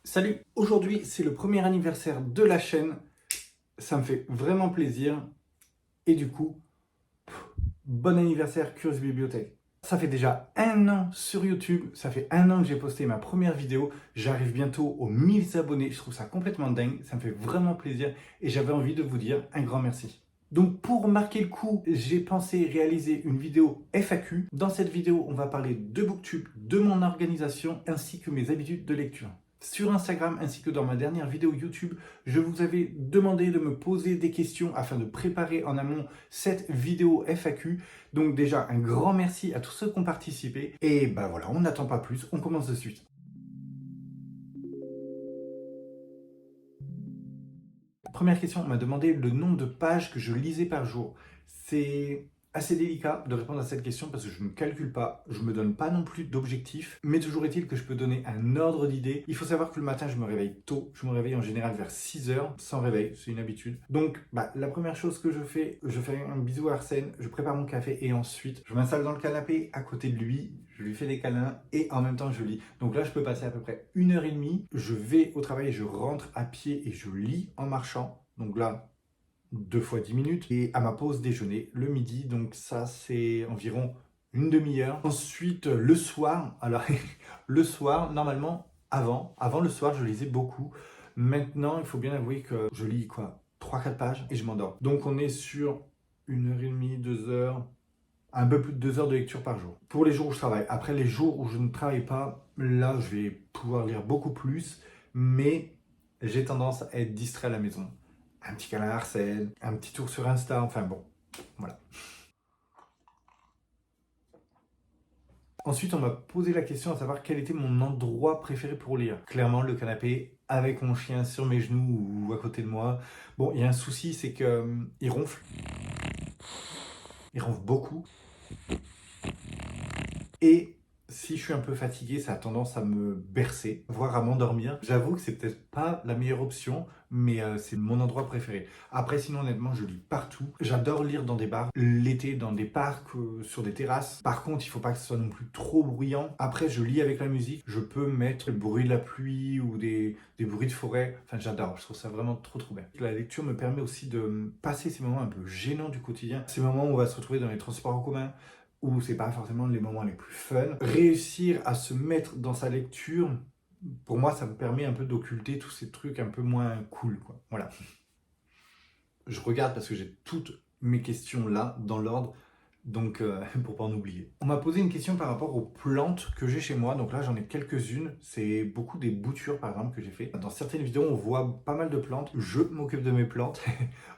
Salut! Aujourd'hui, c'est le premier anniversaire de la chaîne. Ça me fait vraiment plaisir. Et du coup, bon anniversaire Curious Bibliothèque. Ça fait déjà 1 an sur YouTube. Ça fait 1 an que j'ai posté ma première vidéo. J'arrive bientôt aux 1000 abonnés. Je trouve ça complètement dingue. Ça me fait vraiment plaisir. Et j'avais envie de vous dire un grand merci. Donc pour marquer le coup, j'ai pensé réaliser une vidéo FAQ. Dans cette vidéo, on va parler de Booktube, de mon organisation ainsi que mes habitudes de lecture. Sur Instagram ainsi que dans ma dernière vidéo YouTube, je vous avais demandé de me poser des questions afin de préparer en amont cette vidéo FAQ. Donc déjà, un grand merci à tous ceux qui ont participé. Et ben voilà, on n'attend pas plus, on commence de suite. Première question, on m'a demandé le nombre de pages que je lisais par jour. C'est assez délicat de répondre à cette question parce que je ne calcule pas, je ne me donne pas non plus d'objectif, mais toujours est-il que je peux donner un ordre d'idée. Il faut savoir que le matin, je me réveille tôt, je me réveille en général vers 6 heures, sans réveil, c'est une habitude. Donc, la première chose que je fais un bisou à Arsène, je prépare mon café et ensuite, je m'installe dans le canapé à côté de lui, je lui fais des câlins et en même temps, je lis. Donc là, je peux passer à peu près 1 h 30, je vais au travail, je rentre à pied et je lis en marchant. Donc là, 2 fois 10 minutes. Et à ma pause déjeuner, le midi, donc ça c'est environ une demi-heure. Ensuite, le soir, alors le soir, normalement, avant le soir, je lisais beaucoup. Maintenant, il faut bien avouer que je lis quoi, 3-4 pages et je m'endors. Donc on est sur 1 h 30, 2 heures, un peu plus de 2 heures de lecture par jour. Pour les jours où je travaille. Après, les jours où je ne travaille pas, là, je vais pouvoir lire beaucoup plus, mais j'ai tendance à être distrait à la maison. Un petit câlin à Arsène, un petit tour sur Insta, enfin bon, voilà. Ensuite, on m'a posé la question à savoir quel était mon endroit préféré pour lire. Clairement, le canapé, avec mon chien sur mes genoux ou à côté de moi. Bon, il y a un souci, c'est qu'il ronfle. Il ronfle beaucoup. Et si je suis un peu fatigué, ça a tendance à me bercer, voire à m'endormir. J'avoue que c'est peut-être pas la meilleure option, mais c'est mon endroit préféré. Après, sinon, honnêtement, je lis partout. J'adore lire dans des bars, l'été, dans des parcs, sur des terrasses. Par contre, il faut pas que ce soit non plus trop bruyant. Après, je lis avec la musique. Je peux mettre le bruit de la pluie ou des bruits de forêt. Enfin, j'adore. Je trouve ça vraiment trop, trop bien. La lecture me permet aussi de passer ces moments un peu gênants du quotidien. Ces moments où on va se retrouver dans les transports en commun, où c'est pas forcément les moments les plus fun. Réussir à se mettre dans sa lecture, pour moi, ça me permet un peu d'occulter tous ces trucs un peu moins cool, quoi. Voilà. Je regarde parce que j'ai toutes mes questions là, dans l'ordre, donc pour pas en oublier. On m'a posé une question par rapport aux plantes que j'ai chez moi, donc là j'en ai quelques-unes, c'est beaucoup des boutures par exemple que j'ai fait. Dans certaines vidéos on voit pas mal de plantes, je m'occupe de mes plantes,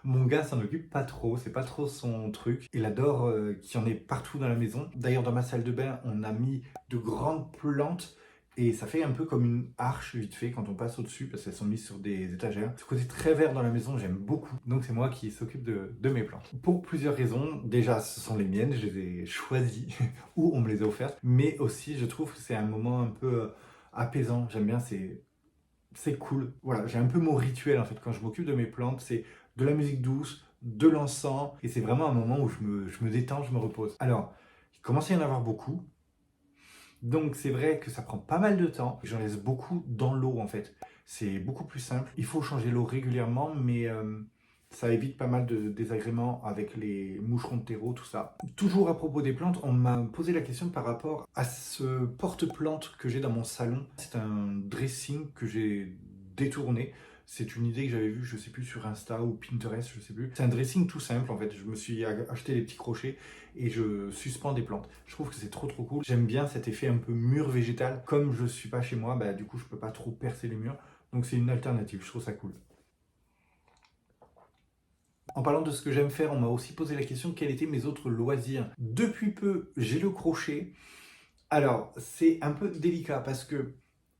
mon gars s'en occupe pas trop, c'est pas trop son truc, il adore qu'il y en ait partout dans la maison. D'ailleurs dans ma salle de bain on a mis de grandes plantes, et ça fait un peu comme une arche vite fait quand on passe au-dessus parce qu'elles sont mises sur des étagères. Ce côté très vert dans la maison, j'aime beaucoup. Donc c'est moi qui s'occupe de mes plantes. Pour plusieurs raisons. Déjà, ce sont les miennes, je les ai choisies ou on me les a offertes. Mais aussi, je trouve que c'est un moment un peu apaisant. J'aime bien, c'est cool. Voilà, j'ai un peu mon rituel en fait. Quand je m'occupe de mes plantes, c'est de la musique douce, de l'encens. Et c'est vraiment un moment où je me détends, je me repose. Alors, il commence à y en avoir beaucoup. Donc c'est vrai que ça prend pas mal de temps. J'en laisse beaucoup dans l'eau en fait. C'est beaucoup plus simple. Il faut changer l'eau régulièrement, mais ça évite pas mal de désagréments avec les moucherons de terreau, tout ça. Toujours à propos des plantes, on m'a posé la question par rapport à ce porte-plante que j'ai dans mon salon. C'est un dressing que j'ai détourné. C'est une idée que j'avais vue, je sais plus, sur Insta ou Pinterest, je sais plus. C'est un dressing tout simple en fait. Je me suis acheté des petits crochets et je suspends des plantes. Je trouve que c'est trop trop cool. J'aime bien cet effet un peu mur végétal. Comme je suis pas chez moi, du coup je peux pas trop percer les murs. Donc c'est une alternative, je trouve ça cool. En parlant de ce que j'aime faire, on m'a aussi posé la question quels étaient mes autres loisirs. Depuis peu, j'ai le crochet. Alors, c'est un peu délicat parce que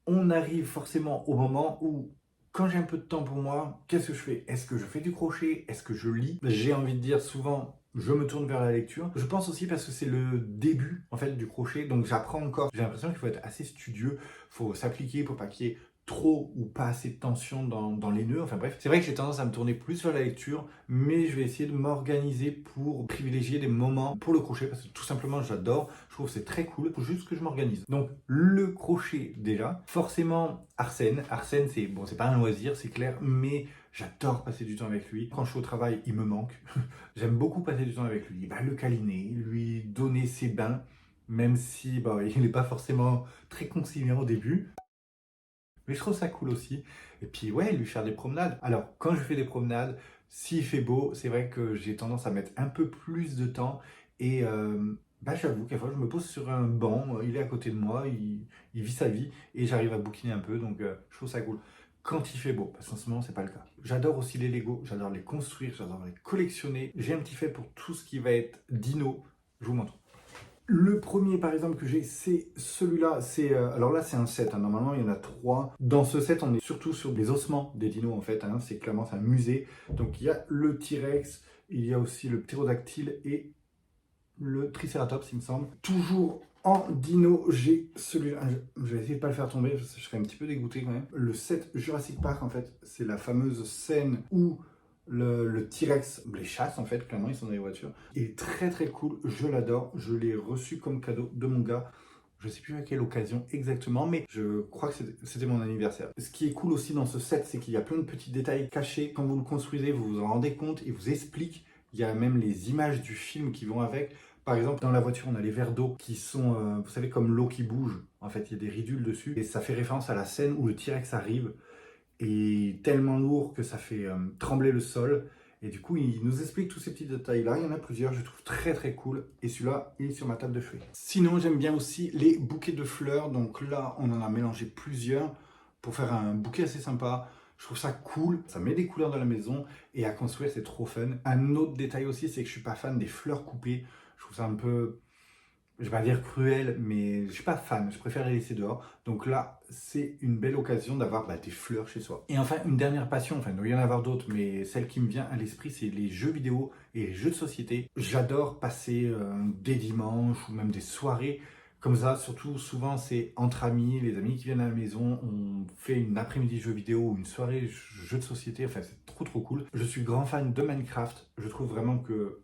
on arrive forcément au moment où, quand j'ai un peu de temps pour moi, qu'est-ce que je fais? Est-ce que je fais du crochet? Est-ce que je lis? J'ai envie de dire souvent, je me tourne vers la lecture. Je pense aussi parce que c'est le début en fait du crochet, donc j'apprends encore. J'ai l'impression qu'il faut être assez studieux, il faut s'appliquer pour pas qu'il y ait trop ou pas assez de tension dans les nœuds. Enfin bref, c'est vrai que j'ai tendance à me tourner plus vers la lecture, mais je vais essayer de m'organiser pour privilégier des moments pour le crochet, parce que tout simplement j'adore, je trouve que c'est très cool, il faut juste que je m'organise. Donc le crochet déjà, forcément Arsène, c'est bon, c'est pas un loisir, c'est clair, mais j'adore passer du temps avec lui. Quand je suis au travail, il me manque. J'aime beaucoup passer du temps avec lui. Bah, le câliner, lui donner ses bains, même si bah, il n'est pas forcément très conciliant au début. Mais je trouve ça cool aussi. Et puis ouais, lui faire des promenades. Alors, quand je fais des promenades, s'il fait beau, c'est vrai que j'ai tendance à mettre un peu plus de temps. Et bah, j'avoue qu'à fois, je me pose sur un banc, il est à côté de moi, il vit sa vie et j'arrive à bouquiner un peu. Donc, je trouve ça cool. Quand il fait beau, parce qu'en ce moment, c'est pas le cas. J'adore aussi les Lego, j'adore les construire, j'adore les collectionner. J'ai un petit fait pour tout ce qui va être dino. Je vous montre. Le premier, par exemple, que j'ai, c'est celui-là. Alors là, c'est un set. Hein. Normalement, il y en a 3. Dans ce set, on est surtout sur les ossements des dinos, en fait. Hein. C'est clairement un musée. Donc, il y a le T-Rex, il y a aussi le ptérodactyle et le Triceratops, il me semble. Toujours en dino, j'ai celui-là. Je vais essayer de pas le faire tomber, parce que je serais un petit peu dégoûté quand même. Le set Jurassic Park, en fait, c'est la fameuse scène où le T-Rex les chasse, en fait, clairement, ils sont dans les voitures. Il est très très cool, je l'adore. Je l'ai reçu comme cadeau de mon gars. Je sais plus à quelle occasion exactement, mais je crois que c'était mon anniversaire. Ce qui est cool aussi dans ce set, c'est qu'il y a plein de petits détails cachés. Quand vous le construisez, vous vous en rendez compte, il vous explique. Il y a même les images du film qui vont avec. Par exemple, dans la voiture, on a les verres d'eau qui sont, vous savez, comme l'eau qui bouge. En fait, il y a des ridules dessus. Et ça fait référence à la scène où le T-Rex arrive et tellement lourd que ça fait trembler le sol. Et du coup, il nous explique tous ces petits détails-là. Il y en a plusieurs, je trouve très très cool. Et celui-là, il est sur ma table de chevet. Sinon, j'aime bien aussi les bouquets de fleurs. Donc là, on en a mélangé plusieurs pour faire un bouquet assez sympa. Je trouve ça cool, ça met des couleurs dans la maison et à construire, c'est trop fun. Un autre détail aussi, c'est que je suis pas fan des fleurs coupées. Je trouve ça un peu, je vais pas dire cruel, mais je suis pas fan, je préfère les laisser dehors. Donc là, c'est une belle occasion d'avoir des fleurs chez soi. Et enfin, une dernière passion, enfin, il doit y en avoir d'autres, mais celle qui me vient à l'esprit, c'est les jeux vidéo et les jeux de société. J'adore passer des dimanches ou même des soirées comme ça, surtout souvent c'est entre amis, les amis qui viennent à la maison, on fait une après-midi jeux vidéo ou une soirée jeux de société, enfin c'est trop trop cool. Je suis grand fan de Minecraft, je trouve vraiment que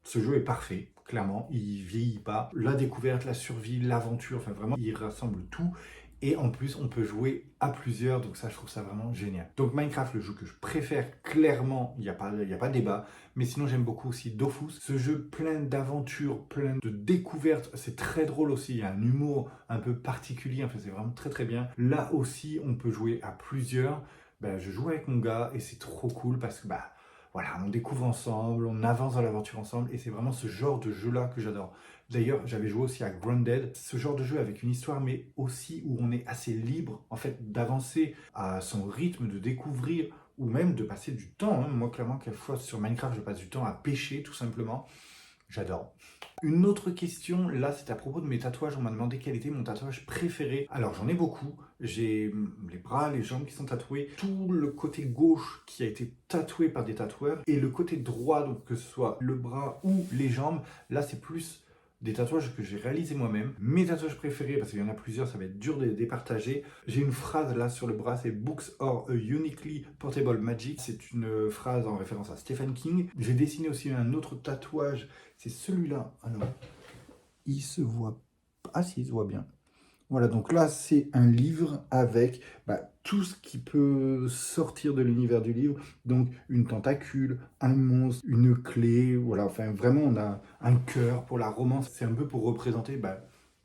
ce jeu est parfait, clairement, il vieillit pas. La découverte, la survie, l'aventure, enfin vraiment, il rassemble tout. Et en plus, on peut jouer à plusieurs, donc ça, je trouve ça vraiment génial. Donc Minecraft, le jeu que je préfère, clairement, il n'y a pas de débat. Mais sinon, j'aime beaucoup aussi Dofus. Ce jeu plein d'aventures, plein de découvertes. C'est très drôle aussi, il y a un humour un peu particulier, enfin, c'est vraiment très très bien. Là aussi, on peut jouer à plusieurs. Ben, je joue avec mon gars et c'est trop cool parce que voilà, on découvre ensemble, on avance dans l'aventure ensemble et c'est vraiment ce genre de jeu-là que j'adore. D'ailleurs, j'avais joué aussi à Grounded, ce genre de jeu avec une histoire, mais aussi où on est assez libre, en fait, d'avancer à son rythme, de découvrir, ou même de passer du temps. Hein. Moi, clairement, quelquefois, sur Minecraft, je passe du temps à pêcher, tout simplement. J'adore. Une autre question, là, c'est à propos de mes tatouages. On m'a demandé quel était mon tatouage préféré. Alors, j'en ai beaucoup. J'ai les bras, les jambes qui sont tatoués, tout le côté gauche qui a été tatoué par des tatoueurs, et le côté droit, donc que ce soit le bras ou les jambes, là, c'est plus des tatouages que j'ai réalisés moi-même. Mes tatouages préférés, parce qu'il y en a plusieurs, ça va être dur de les départager. J'ai une phrase là sur le bras, c'est Books are a uniquely portable magic. C'est une phrase en référence à Stephen King. J'ai dessiné aussi un autre tatouage, c'est celui-là. Alors, il se voit pas. Ah si, il se voit bien. Voilà, donc là, c'est un livre avec tout ce qui peut sortir de l'univers du livre. Donc, une tentacule, un monstre, une clé, voilà, enfin, vraiment, on a un cœur pour la romance. C'est un peu pour représenter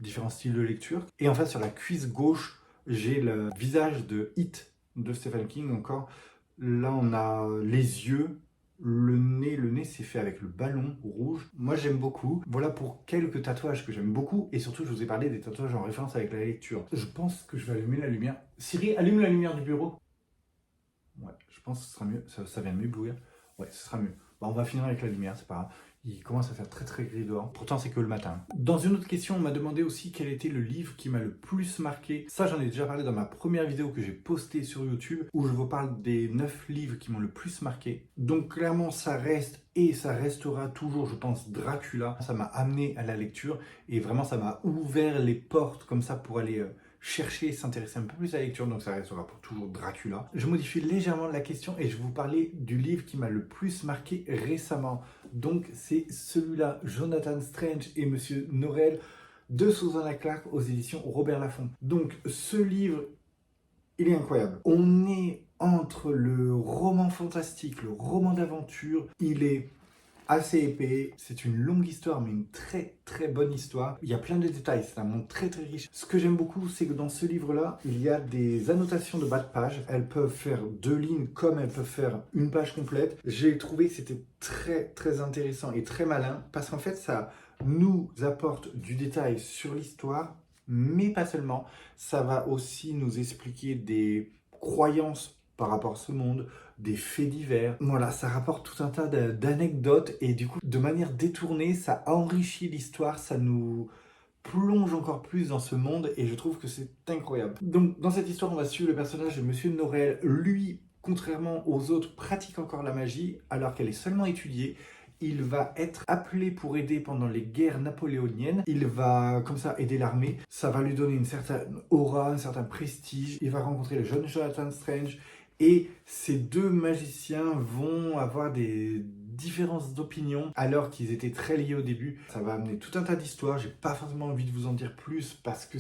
différents styles de lecture. Et enfin, sur la cuisse gauche, j'ai le visage de It de Stephen King encore. Là, on a les yeux, le nez c'est fait avec le ballon rouge. Moi j'aime beaucoup. Voilà pour quelques tatouages que j'aime beaucoup. Et surtout, je vous ai parlé des tatouages en référence avec la lecture. Je pense que je vais allumer la lumière. Siri, allume la lumière du bureau. Ouais, je pense que ce sera mieux. Ça vient de m'éblouir. Ouais, ce sera mieux. On va finir avec la lumière, c'est pas grave. Il commence à faire très très gris dehors. Pourtant, c'est que le matin. Dans une autre question, on m'a demandé aussi quel était le livre qui m'a le plus marqué. Ça, j'en ai déjà parlé dans ma première vidéo que j'ai postée sur YouTube, où je vous parle des 9 livres qui m'ont le plus marqué. Donc clairement, ça reste et ça restera toujours, je pense, Dracula. Ça m'a amené à la lecture et vraiment, ça m'a ouvert les portes comme ça pour aller chercher, s'intéresser un peu plus à la lecture, donc ça restera pour toujours Dracula. Je modifie légèrement la question et je vais vous parler du livre qui m'a le plus marqué récemment. Donc c'est celui-là, Jonathan Strange et Monsieur Norrell de Susanna Clarke aux éditions Robert Laffont. Donc ce livre, il est incroyable. On est entre le roman fantastique, le roman d'aventure, il est assez épais, c'est une longue histoire, mais une très très bonne histoire. Il y a plein de détails, c'est un monde très très riche. Ce que j'aime beaucoup, c'est que dans ce livre-là, il y a des annotations de bas de page. Elles peuvent faire 2 lignes comme elles peuvent faire une page complète. J'ai trouvé que c'était très très intéressant et très malin, parce qu'en fait, ça nous apporte du détail sur l'histoire, mais pas seulement. Ça va aussi nous expliquer des croyances par rapport à ce monde, des faits divers. Voilà, ça rapporte tout un tas d'anecdotes et du coup, de manière détournée, ça enrichit l'histoire, ça nous plonge encore plus dans ce monde et je trouve que c'est incroyable. Donc, dans cette histoire, on va suivre le personnage de Monsieur Norrell. Lui, contrairement aux autres, pratique encore la magie alors qu'elle est seulement étudiée. Il va être appelé pour aider pendant les guerres napoléoniennes. Il va comme ça aider l'armée. Ça va lui donner une certaine aura, un certain prestige. Il va rencontrer le jeune Jonathan Strange. Et ces 2 magiciens vont avoir des différences d'opinion alors qu'ils étaient très liés au début. Ça va amener tout un tas d'histoires. J'ai pas forcément envie de vous en dire plus parce que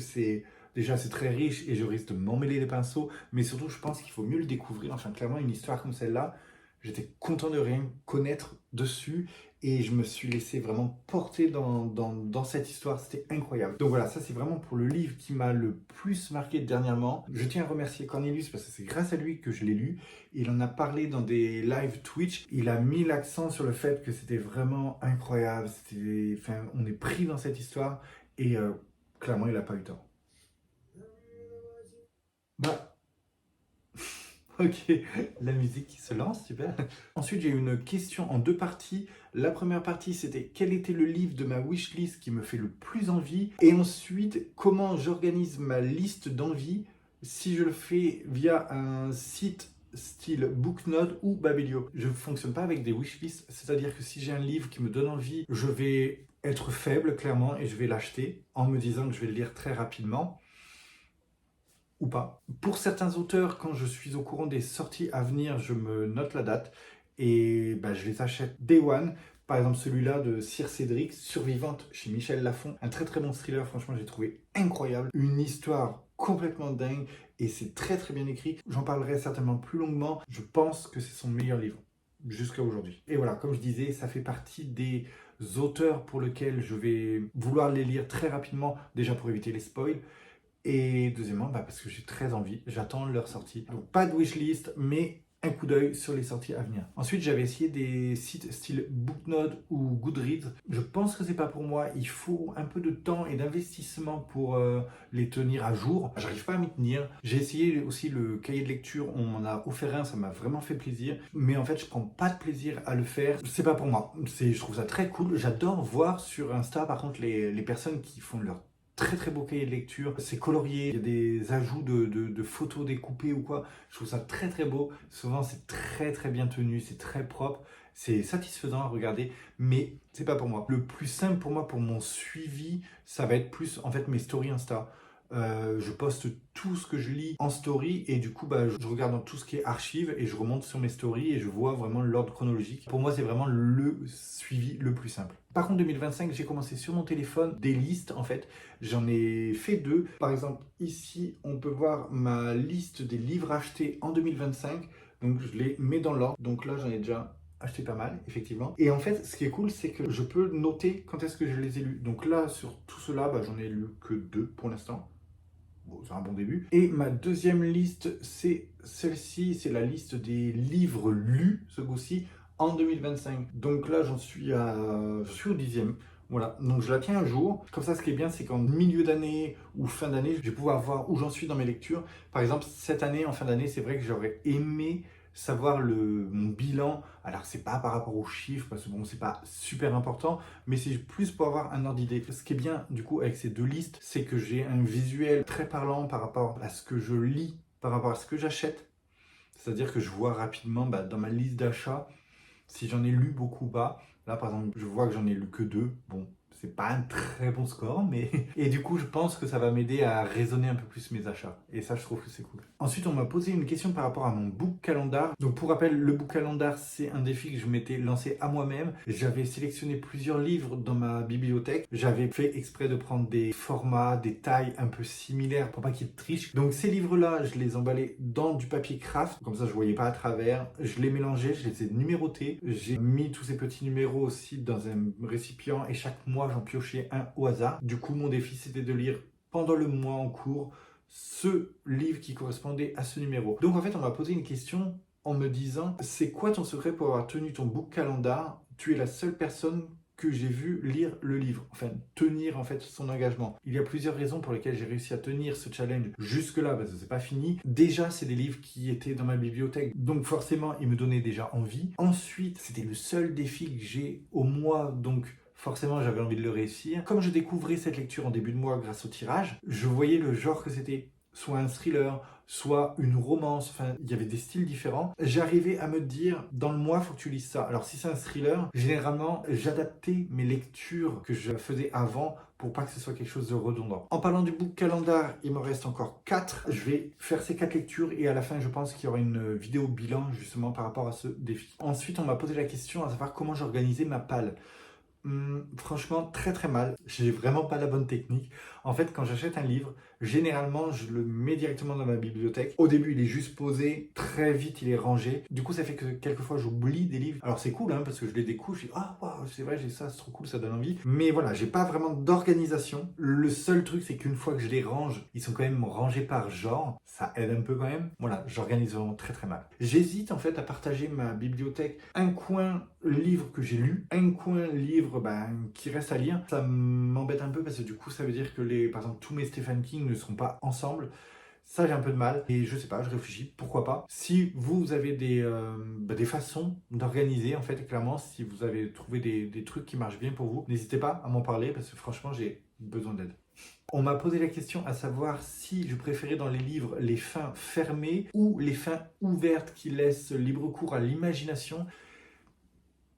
déjà c'est très riche et je risque de m'emmêler les pinceaux. Mais surtout, je pense qu'il faut mieux le découvrir. Enfin, clairement, une histoire comme celle-là, j'étais content de rien connaître dessus et je me suis laissé vraiment porter dans cette histoire. C'était incroyable. Donc voilà, ça c'est vraiment pour le livre qui m'a le plus marqué dernièrement. Je tiens à remercier Cornelius parce que c'est grâce à lui que je l'ai lu. Il en a parlé dans des live Twitch. Il a mis l'accent sur le fait que c'était vraiment incroyable. Enfin, on est pris dans cette histoire et clairement il n'a pas eu tort. Bah, ok, la musique qui se lance, super. Ensuite, j'ai eu une question en 2 parties. La première partie, c'était quel était le livre de ma wishlist qui me fait le plus envie. Et ensuite, comment j'organise ma liste d'envie si je le fais via un site style Booknode ou Babelio. Je ne fonctionne pas avec des wishlists, c'est-à-dire que si j'ai un livre qui me donne envie, je vais être faible, clairement, et je vais l'acheter en me disant que je vais le lire très rapidement ou pas. Pour certains auteurs, quand je suis au courant des sorties à venir, je me note la date et je les achète day one. Par exemple, celui-là de Sir Cédric, Survivante, chez Michel Lafon. Un très très bon thriller, franchement, j'ai trouvé incroyable. Une histoire complètement dingue et c'est très très bien écrit. J'en parlerai certainement plus longuement. Je pense que c'est son meilleur livre jusqu'à aujourd'hui. Et voilà, comme je disais, ça fait partie des auteurs pour lesquels je vais vouloir les lire très rapidement, déjà pour éviter les spoils. Et deuxièmement, parce que j'ai très envie, j'attends leur sortie. Donc pas de wishlist, mais un coup d'œil sur les sorties à venir. Ensuite, j'avais essayé des sites style Booknode ou Goodreads. Je pense que c'est pas pour moi. Il faut un peu de temps et d'investissement pour les tenir à jour. J'arrive pas à m'y tenir. J'ai essayé aussi le cahier de lecture. On m'en a offert un, ça m'a vraiment fait plaisir. Mais en fait, je prends pas de plaisir à le faire. C'est pas pour moi. Je trouve ça très cool. J'adore voir sur Insta, par contre, les personnes qui font leur très très beau cahier de lecture, c'est colorié, il y a des ajouts de photos découpées ou quoi, je trouve ça très très beau, souvent c'est très très bien tenu, c'est très propre, c'est satisfaisant à regarder, mais c'est pas pour moi. Le plus simple pour moi, pour mon suivi, ça va être plus en fait mes stories Insta. Je poste tout ce que je lis en story et du coup je regarde dans tout ce qui est archives et je remonte sur mes stories et je vois vraiment l'ordre chronologique. Pour moi c'est vraiment le suivi le plus simple. Par contre 2025 j'ai commencé sur mon téléphone des listes en fait. J'en ai fait 2. Par exemple ici on peut voir ma liste des livres achetés en 2025. Donc je les mets dans l'ordre. Donc là j'en ai déjà acheté pas mal, effectivement. Et en fait, ce qui est cool, c'est que je peux noter quand est-ce que je les ai lus. Donc là, sur tout cela, j'en ai lu que 2 pour l'instant. Bon, c'est un bon début. Et ma deuxième liste, c'est celle-ci. C'est la liste des livres lus, ce coup-ci, en 2025. Donc là, je suis au 10e. Voilà, donc je la tiens un jour. Comme ça, ce qui est bien, c'est qu'en milieu d'année ou fin d'année, je vais pouvoir voir où j'en suis dans mes lectures. Par exemple, cette année, en fin d'année, c'est vrai que j'aurais aimé savoir mon bilan. Alors, c'est pas par rapport aux chiffres, parce que bon, c'est pas super important, mais c'est plus pour avoir un ordre d'idée. Ce qui est bien, du coup, avec ces 2 listes, c'est que j'ai un visuel très parlant par rapport à ce que je lis, par rapport à ce que j'achète. C'est-à-dire que je vois rapidement dans ma liste d'achat si j'en ai lu beaucoup ou pas. Là, par exemple, je vois que j'en ai lu que 2. Bon, c'est pas un très bon score, mais... Et du coup, je pense que ça va m'aider à raisonner un peu plus mes achats. Et ça, je trouve que c'est cool. Ensuite, on m'a posé une question par rapport à mon book calendar. Donc, pour rappel, le book calendar, c'est un défi que je m'étais lancé à moi-même. J'avais sélectionné plusieurs livres dans ma bibliothèque. J'avais fait exprès de prendre des formats, des tailles un peu similaires pour pas qu'ils trichent. Donc, ces livres-là, je les emballais dans du papier craft. Comme ça, je voyais pas à travers. Je les mélangeais, je les ai numérotés. J'ai mis tous ces petits numéros aussi dans un récipient et chaque mois, j'en piochais un au hasard. Du coup, mon défi, c'était de lire pendant le mois en cours ce livre qui correspondait à ce numéro. Donc en fait, on m'a posé une question en me disant, c'est quoi ton secret pour avoir tenu ton book calendar? Tu es la seule personne que j'ai vu lire le livre, enfin tenir en fait son engagement. Il y a plusieurs raisons pour lesquelles j'ai réussi à tenir ce challenge jusque-là, parce que c'est pas fini. Déjà, c'est des livres qui étaient dans ma bibliothèque, donc forcément, ils me donnaient déjà envie. Ensuite, c'était le seul défi que j'ai au mois, donc forcément, j'avais envie de le réussir. Comme je découvrais cette lecture en début de mois grâce au tirage, je voyais le genre que c'était. Soit un thriller, soit une romance, enfin, il y avait des styles différents. J'arrivais à me dire, dans le mois, il faut que tu lises ça. Alors, si c'est un thriller, généralement, j'adaptais mes lectures que je faisais avant pour pas que ce soit quelque chose de redondant. En parlant du book calendar, il me reste encore 4. Je vais faire ces 4 lectures et à la fin, je pense qu'il y aura une vidéo bilan justement par rapport à ce défi. Ensuite, on m'a posé la question à savoir comment j'organisais ma palle. Franchement, très très mal. J'ai vraiment pas la bonne technique. En fait, quand j'achète un livre, généralement, je le mets directement dans ma bibliothèque. Au début, il est juste posé. Très vite, il est rangé. Du coup, ça fait que quelquefois, j'oublie des livres. Alors, c'est cool, hein, parce que je les découvre. Je dis, ah, waouh, c'est vrai, j'ai ça, c'est trop cool, ça donne envie. Mais voilà, j'ai pas vraiment d'organisation. Le seul truc, c'est qu'une fois que je les range, ils sont quand même rangés par genre. Ça aide un peu quand même. Voilà, j'organise vraiment très très mal. J'hésite en fait à partager ma bibliothèque. Un coin livre que j'ai lu, un coin livre qui reste à lire. Ça m'embête un peu parce que du coup, ça veut dire que par exemple, tous mes Stephen King ne seront pas ensemble. Ça, j'ai un peu de mal. Et je sais pas, je réfléchis, pourquoi pas. Si vous avez des façons d'organiser, en fait, clairement, si vous avez trouvé des trucs qui marchent bien pour vous, n'hésitez pas à m'en parler parce que franchement, j'ai besoin d'aide. On m'a posé la question à savoir si je préférais dans les livres les fins fermées ou les fins ouvertes qui laissent libre cours à l'imagination.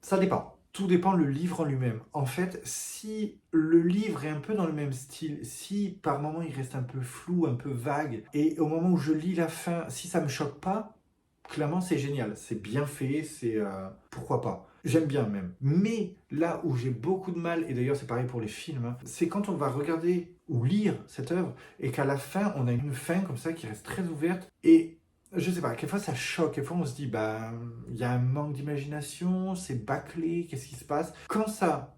Ça dépend. Tout dépend le livre en lui-même. En fait, si le livre est un peu dans le même style, si par moment il reste un peu flou, un peu vague, et au moment où je lis la fin, si ça me choque pas, clairement c'est génial. C'est bien fait, c'est... pourquoi pas. J'aime bien même. Mais là où j'ai beaucoup de mal, et d'ailleurs c'est pareil pour les films, hein, c'est quand on va regarder ou lire cette œuvre, et qu'à la fin, on a une fin comme ça qui reste très ouverte, et je sais pas, quelquefois ça choque, quelquefois on se dit, il y a un manque d'imagination, c'est bâclé, qu'est-ce qui se passe? Quand ça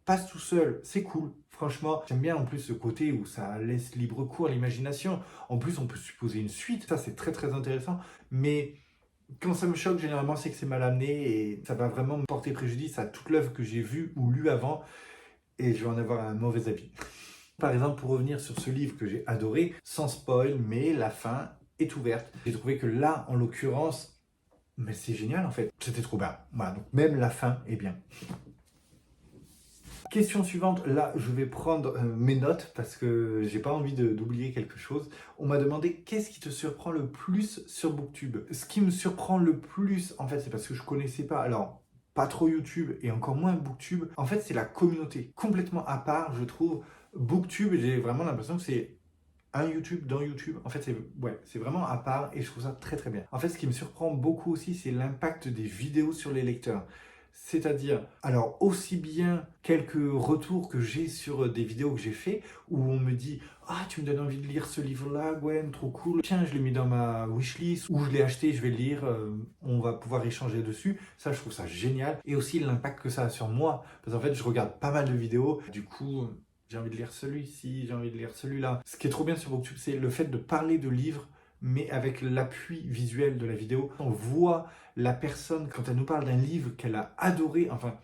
passe tout seul, c'est cool. Franchement, j'aime bien en plus ce côté où ça laisse libre cours à l'imagination. En plus, on peut supposer une suite, ça c'est très très intéressant. Mais quand ça me choque, généralement, c'est que c'est mal amené et ça va vraiment me porter préjudice à toute l'œuvre que j'ai vue ou lue avant et je vais en avoir un mauvais avis. Par exemple, pour revenir sur ce livre que j'ai adoré, sans spoil, mais la fin est ouverte. J'ai trouvé que là, en l'occurrence, mais c'est génial en fait. C'était trop bien. Voilà, donc même la fin est bien. Question suivante, là je vais prendre mes notes parce que j'ai pas envie d'oublier quelque chose. On m'a demandé qu'est-ce qui te surprend le plus sur Booktube. Ce qui me surprend le plus, en fait, c'est parce que je connaissais pas. Alors, pas trop YouTube et encore moins Booktube. En fait, c'est la communauté complètement à part, je trouve. Booktube, j'ai vraiment l'impression que c'est un YouTube dans YouTube. En fait, c'est vraiment à part et je trouve ça très très bien. En fait, ce qui me surprend beaucoup aussi, c'est l'impact des vidéos sur les lecteurs. C'est-à-dire, alors aussi bien quelques retours que j'ai sur des vidéos que j'ai fait où on me dit ah, tu me donnes envie de lire ce livre-là, Gwen, trop cool. Tiens, je l'ai mis dans ma wishlist ou je l'ai acheté, je vais le lire, on va pouvoir échanger dessus. Ça, je trouve ça génial. Et aussi l'impact que ça a sur moi. Parce qu'en fait, je regarde pas mal de vidéos. Du coup, j'ai envie de lire celui-ci, j'ai envie de lire celui-là. Ce qui est trop bien sur Booktube, c'est le fait de parler de livres, mais avec l'appui visuel de la vidéo. On voit la personne, quand elle nous parle d'un livre qu'elle a adoré, enfin,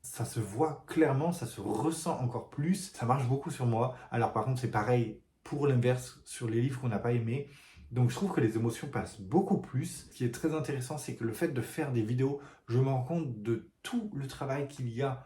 ça se voit clairement, ça se ressent encore plus. Ça marche beaucoup sur moi. Alors par contre, c'est pareil pour l'inverse sur les livres qu'on n'a pas aimés. Donc je trouve que les émotions passent beaucoup plus. Ce qui est très intéressant, c'est que le fait de faire des vidéos, je me rends compte de tout le travail qu'il y a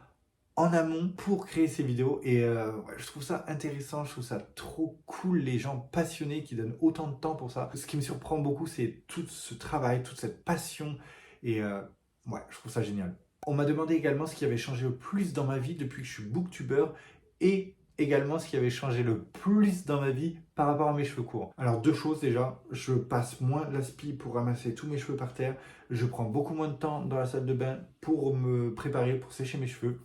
en amont pour créer ces vidéos et je trouve ça intéressant, je trouve ça trop cool, les gens passionnés qui donnent autant de temps pour ça. Ce qui me surprend beaucoup, c'est tout ce travail, toute cette passion et je trouve ça génial. On m'a demandé également ce qui avait changé le plus dans ma vie depuis que je suis booktubeur et également ce qui avait changé le plus dans ma vie par rapport à mes cheveux courts. Alors deux choses déjà, je passe moins l'aspi pour ramasser tous mes cheveux par terre, je prends beaucoup moins de temps dans la salle de bain pour me préparer, pour sécher mes cheveux.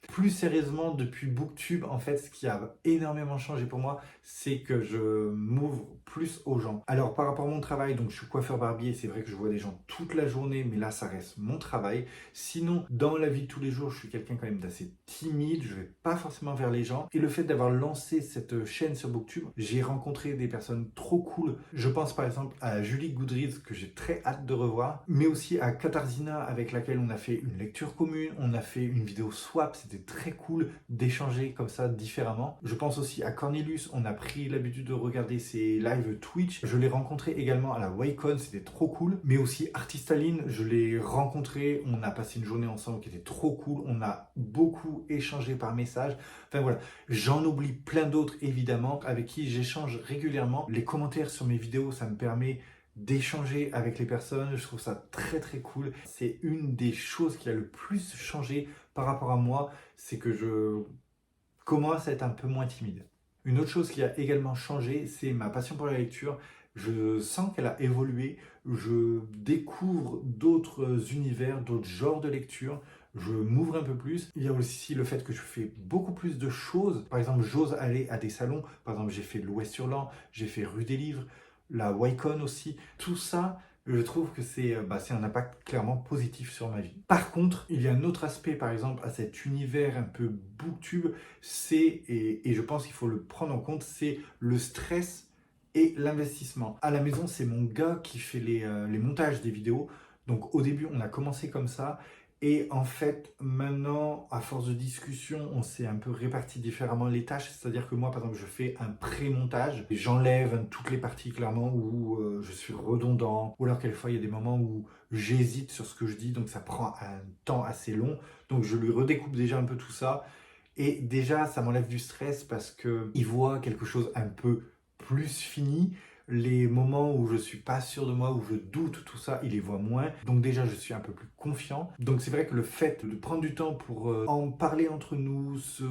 Plus sérieusement, depuis Booktube, en fait, ce qui a énormément changé pour moi, c'est que je m'ouvre plus aux gens. Alors, par rapport à mon travail, donc je suis coiffeur barbier, c'est vrai que je vois des gens toute la journée, mais là, ça reste mon travail. Sinon, dans la vie de tous les jours, je suis quelqu'un quand même d'assez timide, je vais pas forcément vers les gens. Et le fait d'avoir lancé cette chaîne sur Booktube, j'ai rencontré des personnes trop cool. Je pense par exemple à Julie Goodreads, que j'ai très hâte de revoir, mais aussi à Katharzyna, avec laquelle on a fait une lecture commune, on a fait une vidéo swap, c'était très cool d'échanger comme ça différemment. Je pense aussi à Cornelius, on a pris l'habitude de regarder ses lives Twitch. Je l'ai rencontré également à la Waycon, c'était trop cool. Mais aussi Artistaline, je l'ai rencontré, on a passé une journée ensemble qui était trop cool. On a beaucoup échangé par message. Enfin voilà, j'en oublie plein d'autres évidemment avec qui j'échange régulièrement. Les commentaires sur mes vidéos, ça me permet d'échanger avec les personnes, je trouve ça très très cool. C'est une des choses qui a le plus changé par rapport à moi, c'est que je commence à être un peu moins timide. Une autre chose qui a également changé, c'est ma passion pour la lecture. Je sens qu'elle a évolué, je découvre d'autres univers, d'autres genres de lecture, je m'ouvre un peu plus. Il y a aussi le fait que je fais beaucoup plus de choses. Par exemple, j'ose aller à des salons. Par exemple, j'ai fait l'Ouest-sur-Lan, j'ai fait Rue des Livres, la Waycon aussi. Tout ça, je trouve que c'est un impact clairement positif sur ma vie. Par contre, il y a un autre aspect, par exemple, à cet univers un peu booktube, et je pense qu'il faut le prendre en compte, c'est le stress et l'investissement. À la maison, c'est mon gars qui fait les montages des vidéos. Donc au début, on a commencé comme ça. Et en fait, maintenant, à force de discussion, on s'est un peu réparti différemment les tâches. C'est-à-dire que moi, par exemple, je fais un pré-montage. Et j'enlève toutes les parties clairement où je suis redondant. Ou alors, quelquefois, il y a des moments où j'hésite sur ce que je dis. Donc, ça prend un temps assez long. Donc, je lui redécoupe déjà un peu tout ça. Et déjà, ça m'enlève du stress parce qu'il voit quelque chose un peu plus fini. Les moments où je suis pas sûr de moi, où je doute, tout ça, il les voit moins. Donc déjà, je suis un peu plus confiant. Donc c'est vrai que le fait de prendre du temps pour en parler entre nous, se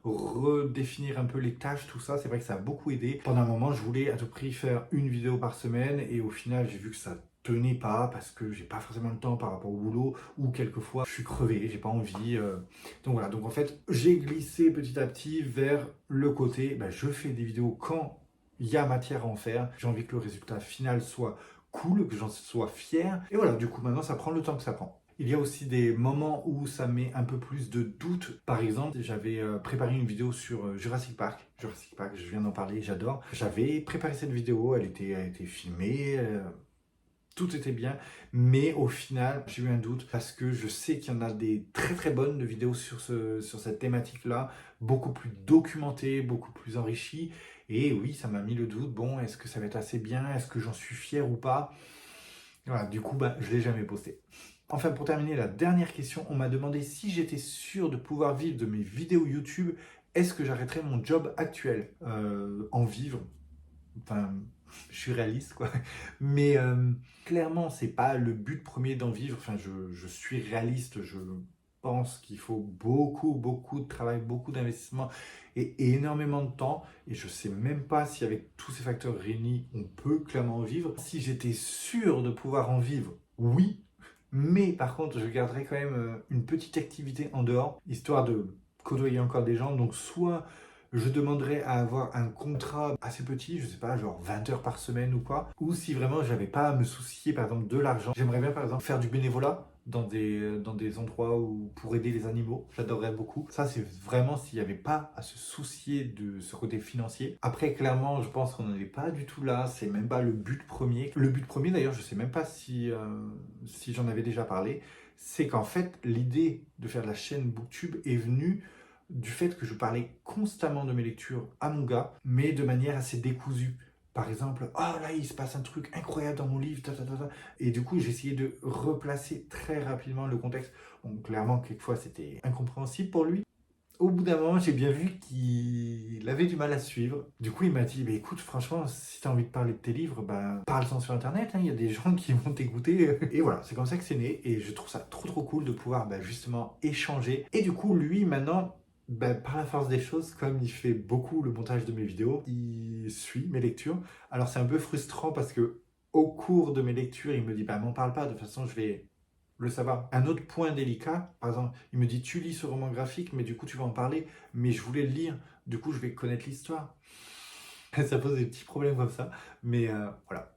redéfinir un peu les tâches, tout ça, c'est vrai que ça a beaucoup aidé. Pendant un moment, je voulais à tout prix faire une vidéo par semaine et au final, j'ai vu que ça tenait pas parce que j'ai pas forcément le temps par rapport au boulot ou quelquefois je suis crevé, j'ai pas envie. Donc voilà, donc en fait, j'ai glissé petit à petit vers le côté, je fais des vidéos quand il y a matière à en faire. J'ai envie que le résultat final soit cool, que j'en sois fier. Et voilà, du coup, maintenant, ça prend le temps que ça prend. Il y a aussi des moments où ça met un peu plus de doute. Par exemple, j'avais préparé une vidéo sur Jurassic Park. Jurassic Park, je viens d'en parler, j'adore. J'avais préparé cette vidéo, elle a été filmée, tout était bien, mais au final, j'ai eu un doute parce que je sais qu'il y en a des très très bonnes de vidéos sur cette thématique-là, beaucoup plus documentées, beaucoup plus enrichies. Et oui, ça m'a mis le doute. Bon, est-ce que ça va être assez bien? Est-ce que j'en suis fier ou pas? Voilà, du coup, je ne l'ai jamais posté. Enfin, pour terminer, la dernière question, on m'a demandé si j'étais sûr de pouvoir vivre de mes vidéos YouTube, est-ce que j'arrêterais mon job actuel? En vivre, enfin, je suis réaliste, quoi. Mais clairement, c'est pas le but premier d'en vivre. Enfin, je suis réaliste. Je pense qu'il faut beaucoup, beaucoup de travail, beaucoup d'investissement et énormément de temps. Et je sais même pas si avec tous ces facteurs réunis, on peut clairement en vivre. Si j'étais sûr de pouvoir en vivre, oui. Mais par contre, je garderais quand même une petite activité en dehors, histoire de côtoyer encore des gens. Donc, soit je demanderais à avoir un contrat assez petit, je sais pas, genre 20 heures par semaine ou quoi. Ou si vraiment j'avais pas à me soucier par exemple de l'argent, j'aimerais bien par exemple faire du bénévolat dans des endroits où, pour aider les animaux. J'adorerais beaucoup. Ça, c'est vraiment s'il n'y avait pas à se soucier de ce côté financier. Après, clairement, je pense qu'on n'en est pas du tout là. C'est même pas le but premier. Le but premier, d'ailleurs, je sais même pas si j'en avais déjà parlé. C'est qu'en fait, l'idée de faire de la chaîne Booktube est venue du fait que je parlais constamment de mes lectures à mon gars, mais de manière assez décousue. Par exemple, oh là, il se passe un truc incroyable dans mon livre, ta, ta, ta, ta. Et du coup, j'essayais de replacer très rapidement le contexte. Donc, clairement, quelquefois, c'était incompréhensible pour lui. au bout d'un moment, j'ai bien vu qu'il avait du mal à suivre. Du coup, il m'a dit, bah, écoute, franchement, si tu as envie de parler de tes livres, bah, parle-en sur Internet, hein, il y a des gens qui vont t'écouter. Et voilà, c'est comme ça que c'est né. Et je trouve ça trop cool de pouvoir bah, justement échanger. Et du coup, lui, maintenant, bah, par la force des choses, comme il fait beaucoup le montage de mes vidéos, il suit mes lectures. Alors, c'est un peu frustrant parce que au cours de mes lectures, il me dit, bah, m'en parle pas, de toute façon, je vais le savoir. Un autre point délicat, par exemple, il me dit tu lis ce roman graphique, mais du coup tu vas en parler, mais je voulais le lire, du coup je vais connaître l'histoire. Ça pose des petits problèmes comme ça, mais voilà.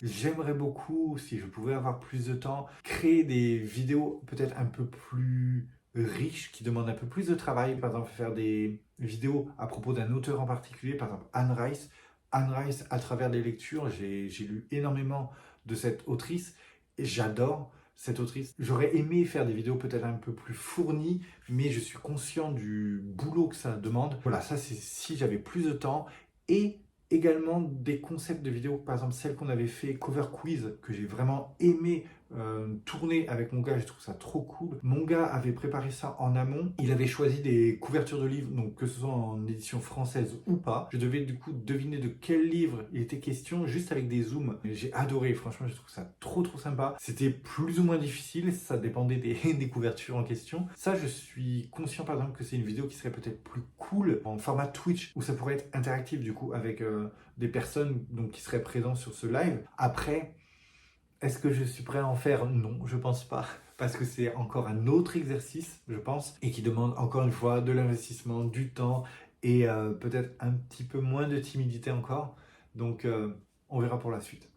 J'aimerais beaucoup, si je pouvais avoir plus de temps, créer des vidéos peut-être un peu plus riches, qui demandent un peu plus de travail. Par exemple, faire des vidéos à propos d'un auteur en particulier, par exemple Anne Rice. Anne Rice, à travers des lectures, j'ai lu énormément de cette autrice et j'adore cette autrice. J'aurais aimé faire des vidéos peut-être un peu plus fournies, mais je suis conscient du boulot que ça demande. Voilà, ça c'est si j'avais plus de temps. Et également des concepts de vidéos, par exemple celle qu'on avait fait Cover Quiz, que j'ai vraiment aimé tourner avec mon gars, je trouve ça trop cool. Mon gars avait préparé ça en amont, il avait choisi des couvertures de livres, donc que ce soit en édition française ou pas. Je devais du coup deviner de quel livre il était question, juste avec des zooms. J'ai adoré, franchement je trouve ça trop sympa. C'était plus ou moins difficile, ça dépendait des couvertures en question. Ça je suis conscient par exemple que c'est une vidéo qui serait peut-être plus cool en format Twitch, où ça pourrait être interactif du coup avec des personnes donc, qui seraient présentes sur ce live. Après, est-ce que je suis prêt à en faire? Non, je pense pas. Parce que c'est encore un autre exercice, je pense, et qui demande encore une fois de l'investissement, du temps et peut-être un petit peu moins de timidité encore. Donc, on verra pour la suite.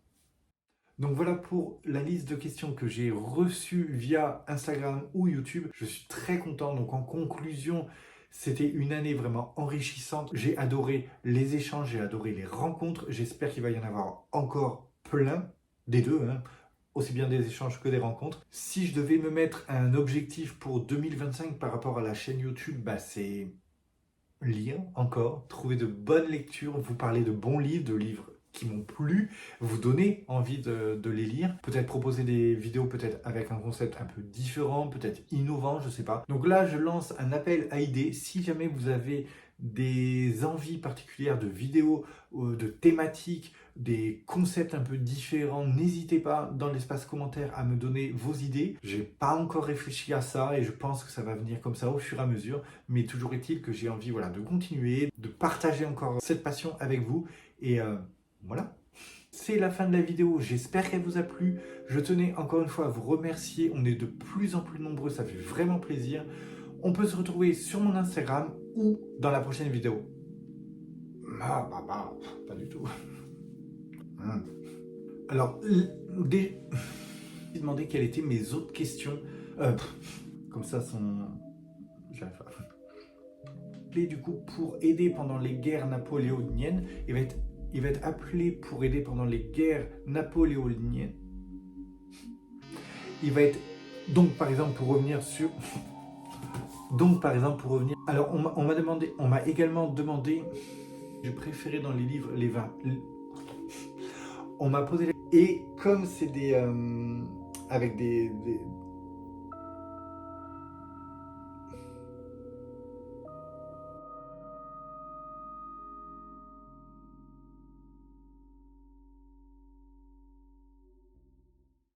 Donc voilà pour la liste de questions que j'ai reçues via Instagram ou YouTube. Je suis très content. Donc en conclusion, c'était une année vraiment enrichissante. J'ai adoré les échanges, j'ai adoré les rencontres. J'espère qu'il va y en avoir encore plein, des deux, hein, aussi bien des échanges que des rencontres. Si je devais me mettre un objectif pour 2025 par rapport à la chaîne YouTube, bah c'est lire encore, trouver de bonnes lectures, vous parler de bons livres, de livres qui m'ont plu, vous donner envie de les lire, peut-être proposer des vidéos peut-être avec un concept un peu différent, peut-être innovant, je sais pas. Donc là, je lance un appel à idées. Si jamais vous avez des envies particulières de vidéos, de thématiques, des concepts un peu différents, n'hésitez pas dans l'espace commentaire à me donner vos idées. J'ai pas encore réfléchi à ça et je pense que ça va venir comme ça au fur et à mesure, mais toujours est-il que j'ai envie voilà, de continuer, de partager encore cette passion avec vous et voilà. C'est la fin de la vidéo, j'espère qu'elle vous a plu. Je tenais encore une fois à vous remercier, on est de plus en plus nombreux, ça fait vraiment plaisir. On peut se retrouver sur mon Instagram ou dans la prochaine vidéo. Pas du tout. Alors, j'ai demandé quelles étaient mes autres questions. Comme ça, j'arrive pas. Du coup, pour aider pendant les guerres napoléoniennes, il va être appelé pour aider pendant les guerres napoléoniennes. Il va être donc par exemple pour revenir sur alors on m'a également demandé je préférais dans les livres les vins. On m'a posé et comme c'est des avec des